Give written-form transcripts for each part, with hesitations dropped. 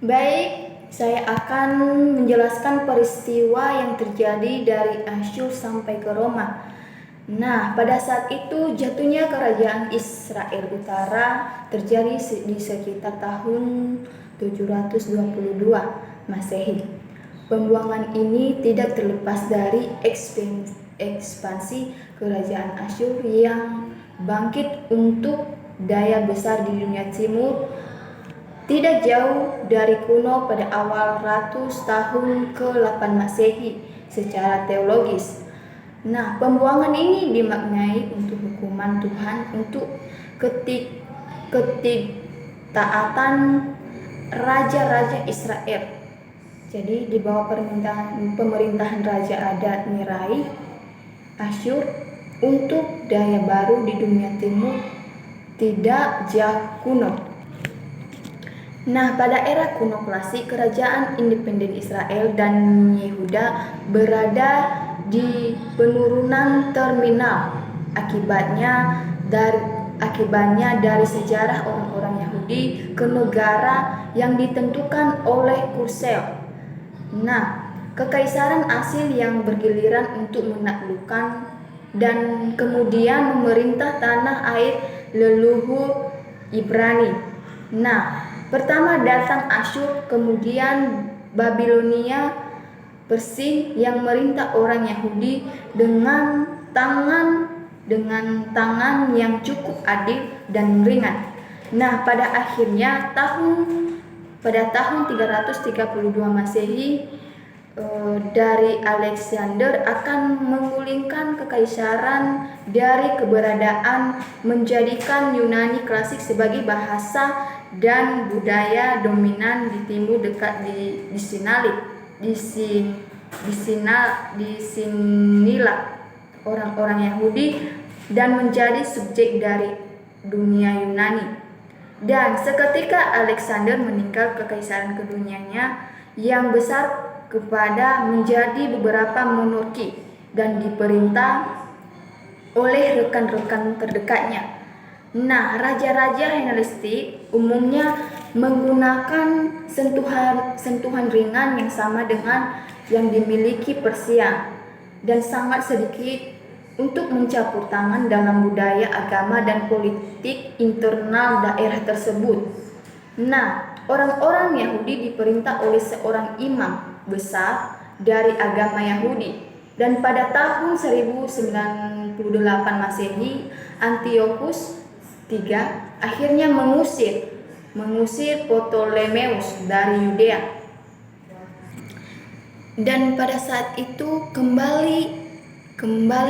Baik, saya akan menjelaskan peristiwa yang terjadi dari Asyur sampai ke Roma. Nah, pada saat itu jatuhnya kerajaan Israel Utara terjadi di sekitar tahun 722 Masehi. Pembuangan ini tidak terlepas dari ekspansi kerajaan Asyur yang bangkit untuk daya besar di dunia timur. Tidak jauh dari kuno pada awal ratus tahun ke-8 Masehi secara teologis. Nah, pembuangan ini dimaknai untuk hukuman Tuhan untuk ketidaktaatan raja-raja Israel. Jadi di bawah pemerintahan Raja Adad Nirai, Asyur untuk daya baru di dunia timur tidak jauh kuno. Nah, pada era kuno klasik, kerajaan independen Israel dan Yehuda berada di penurunan terminal. Akibatnya dari sejarah orang-orang Yahudi ke negara yang ditentukan oleh Kursel. Nah, kekaisaran Asil yang bergiliran untuk menaklukkan dan kemudian memerintah tanah air leluhur Ibrani. Nah, pertama datang Asyur, kemudian Babilonia, Persia yang merintah orang Yahudi dengan tangan yang cukup adil dan ringan. Nah, pada akhirnya pada tahun 332 Masehi dari Alexander akan menggulingkan kekaisaran dari keberadaan, menjadikan Yunani klasik sebagai bahasa dan budaya dominan di timur dekat disinilah orang-orang Yahudi dan menjadi subjek dari dunia Yunani. Dan seketika Alexander meninggal, kekaisaran kedunianya yang besar kepada menjadi beberapa monarki dan diperintah oleh rekan-rekan terdekatnya. Nah, raja-raja Helenistik umumnya menggunakan sentuhan ringan yang sama dengan yang dimiliki Persia dan sangat sedikit untuk mencampur tangan dalam budaya, agama, dan politik internal daerah tersebut. Nah, orang-orang Yahudi diperintah oleh seorang imam besar dari agama Yahudi. Dan pada tahun 1098 Masehi, Antiochus III akhirnya mengusir Ptolemeus dari Yudea. Dan pada saat itu kembali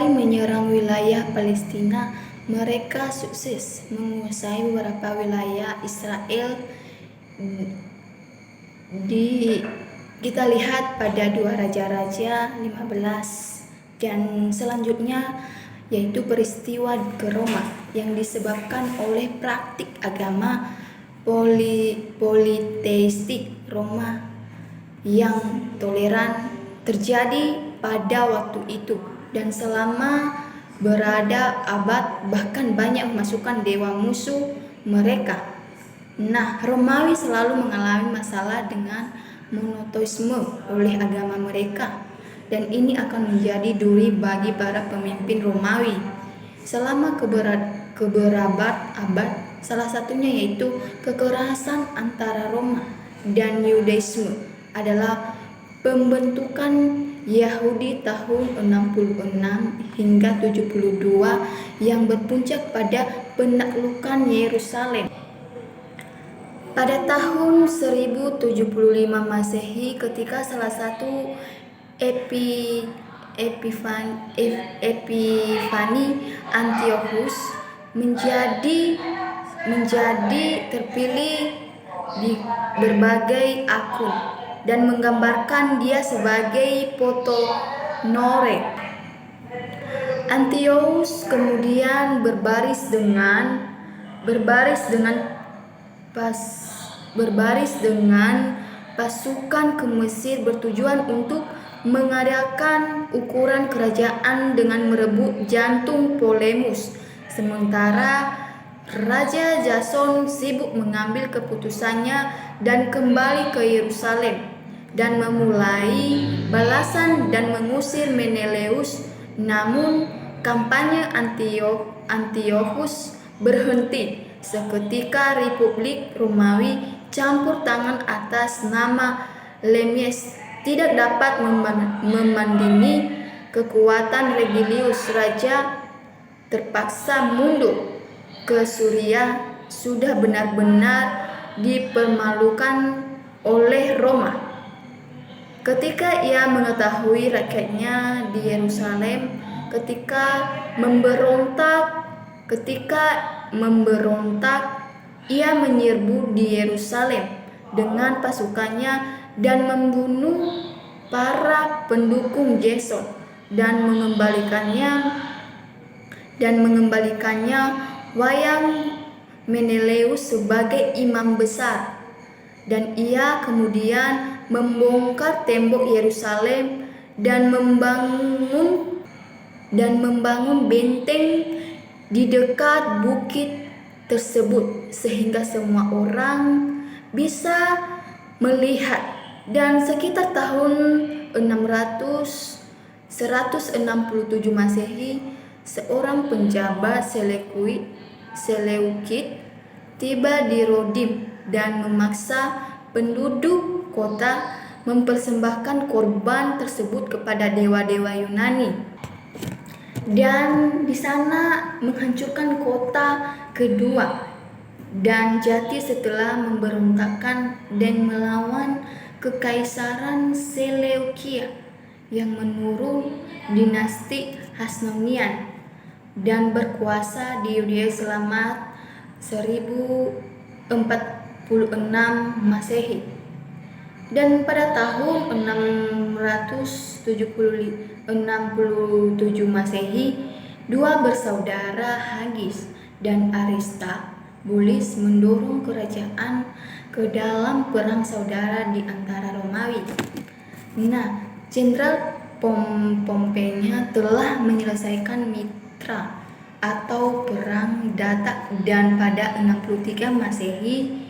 menyerang wilayah Palestina. Mereka sukses menguasai beberapa wilayah Israel. Kita lihat pada 2 Raja-Raja 15 dan selanjutnya, yaitu peristiwa ke Roma yang disebabkan oleh praktik agama politeistik Roma yang toleran terjadi pada waktu itu dan selama berada abad, bahkan banyak memasukkan dewa musuh mereka. Nah, Romawi selalu mengalami masalah dengan monoteisme oleh agama mereka, dan ini akan menjadi duri bagi para pemimpin Romawi selama keberabad-abad. Salah satunya yaitu kekerasan antara Roma dan Yudaisme adalah pembentukan Yahudi tahun 66 hingga 72 yang berpuncak pada penaklukan Yerusalem. Pada tahun 1075 Masehi, ketika salah satu Epifani Antiochus menjadi terpilih di berbagai akun dan menggambarkan dia sebagai Ptolemaios. Antiochus kemudian berbaris dengan pasukan ke Mesir bertujuan untuk mengadakan ukuran kerajaan dengan merebut jantung Ptolemeus. Sementara Raja Jason sibuk mengambil keputusannya dan kembali ke Yerusalem dan memulai balasan dan mengusir Menelaus. Namun kampanye Antiochus berhenti seketika Republik Romawi campur tangan atas nama Lemies tidak dapat memandingi kekuatan Regulius. Raja terpaksa mundur ke Suriah, sudah benar-benar dipermalukan oleh Roma. Ketika ia mengetahui rakyatnya di Yerusalem ketika memberontak, ia menyerbu di Yerusalem dengan pasukannya dan membunuh para pendukung Jason dan mengembalikannya wayang Menelaus sebagai imam besar. Dan ia kemudian membongkar tembok Yerusalem dan membangun benteng di dekat bukit tersebut sehingga semua orang bisa melihat. Dan sekitar tahun 167 Masehi, seorang penjabat Seleukid tiba di Rodim dan memaksa penduduk kota mempersembahkan korban tersebut kepada dewa-dewa Yunani, dan di sana menghancurkan kota kedua dan jati setelah memberontakkan dan melawan Kekaisaran Seleukia yang menurun dinasti Hasmonean dan berkuasa di Yudea selama 1046 Masehi. Dan pada tahun 667 Masehi, dua bersaudara Hagis dan Aristobulus mendorong kerajaan ke dalam perang saudara di antara Romawi. Nah, Jenderal Pompeius telah menyelesaikan Mitra atau perang Datak, dan pada 63 Masehi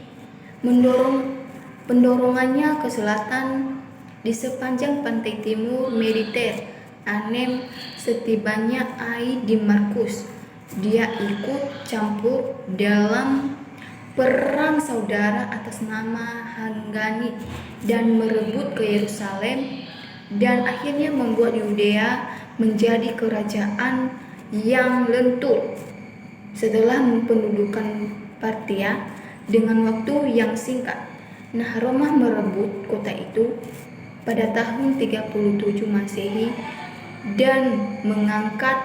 pendorongnya ke selatan di sepanjang pantai timur Mediter-Anem. Setibanya Ai di Markus, dia ikut campur dalam perang saudara atas nama Hangani dan merebut ke Yerusalem, dan akhirnya membuat Yudea menjadi kerajaan yang lentur. Setelah pendudukan Partia dengan waktu yang singkat, Roma merebut kota itu pada tahun 37 Masehi dan mengangkat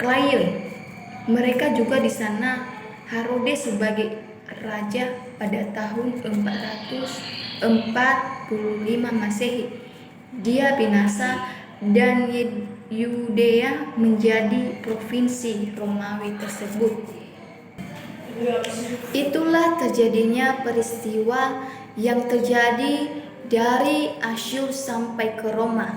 Claudius. Mereka juga di sana Herodes sebagai raja pada tahun 445 Masehi. Dia binasa dan Yudea menjadi provinsi Romawi tersebut. Itulah terjadinya peristiwa yang terjadi dari Asyur sampai ke Roma.